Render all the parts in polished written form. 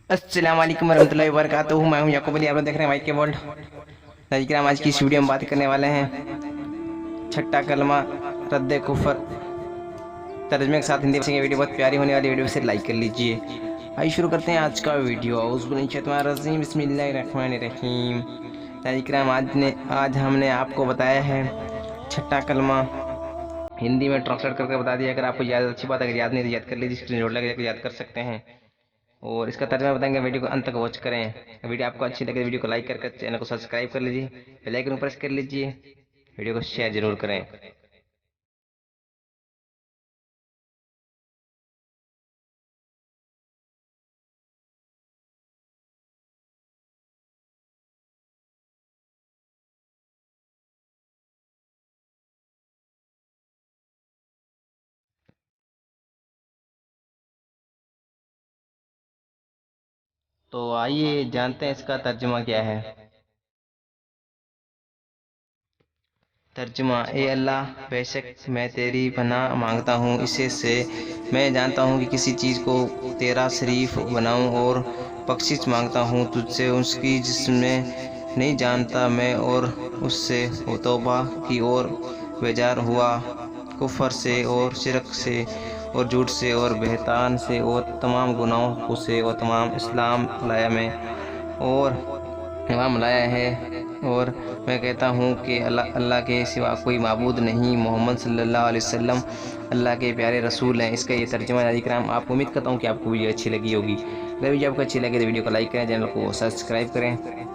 अस्सलाम वालेकुम warahmatullahi wabarakatuh। मैं हूं याकूब अली, आप लोग देख रहे हैं माइक के वर्ल्ड। नाज़रीन, आज की इस वीडियो में बात करने वाले हैं छठा कलमा रद्द कुफर तर्जमे के साथ हिंदी में। वीडियो बहुत प्यारी होने वाली वीडियो से लाइक कर लीजिए। आइए शुरू करते हैं आज का वीडियो। औज़ुबिल्लाहिमिनश्शैतानिर्रजीम, बिस्मिल्लाहिर्रहमानिर्रहीम। नाज़रीन, आज हमने आपको बताया है छठा कलमा हिंदी में ट्रांसलेट करके बता दिया। अगर आपको याद, अच्छी बात, अगर याद नहीं तो याद कर लीजिए, स्क्रीनशॉट लगा याद कर सकते हैं। और इसका तर्जुमा बताएंगे, वीडियो को अंत तक वॉच करें। वीडियो आपको अच्छी लगे वीडियो को लाइक करके चैनल को सब्सक्राइब कर लीजिए, बेल आइकन प्रेस कर लीजिए, वीडियो को शेयर जरूर करें। तो आइए जानते हैं इसका तर्जुमा क्या है। तर्जुमा: ए अल्लाह, बेशक मैं तेरी पनाह मांगता हूँ इससे से मैं जानता हूँ कि किसी चीज़ को तेरा शरीफ बनाऊँ, और बख्शिश मांगता हूँ तुझसे उसकी जिसमें नहीं जानता मैं, और उससे तौबा की और बेजार हुआ, कुफर से और शिरक से और झूठ से और बहतान से और तमाम गुनाहों से, और तमाम इस्लाम लाया मैं और इमाम लाया है। और मैं कहता हूँ कि अल्लाह के सिवा कोई माबूद नहीं, मोहम्मद सल्लल्लाहु अलैहि वसल्लम अल्लाह के प्यारे रसूल हैं। इसका ये तर्जुमा है। इकराम, आपको उम्मीद करता हूँ कि आपको वीडियो अच्छी लगी होगी। अगर वीडियो आपको अच्छी लगे तो वीडियो को लाइक करें, चैनल को सब्सक्राइब करें।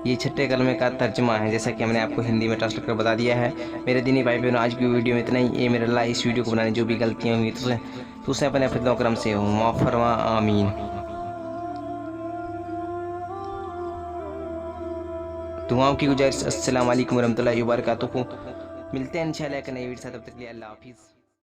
ये छठे कलमे का तर्जुमा है, जैसा कि हमने आपको हिंदी में ट्रांसलेट कर बता दिया है। मेरे दीनी भाई बहनों, आज की वीडियो में इतना ही। मेरे अल्लाह इस वीडियो को बनाने जो भी गलतियाँ हुई तो उसे अपने फजल करम से माफ़ फरमा, आमीन। दुआओं की गुजारिश। अस्सलाम वालेकुम रहमतुल्लाहि व बरकातुहू। मिलते हैं इंशाल्लाह एक नई वीडियो साथ, तब तक के लिए अल्लाह हाफिज़।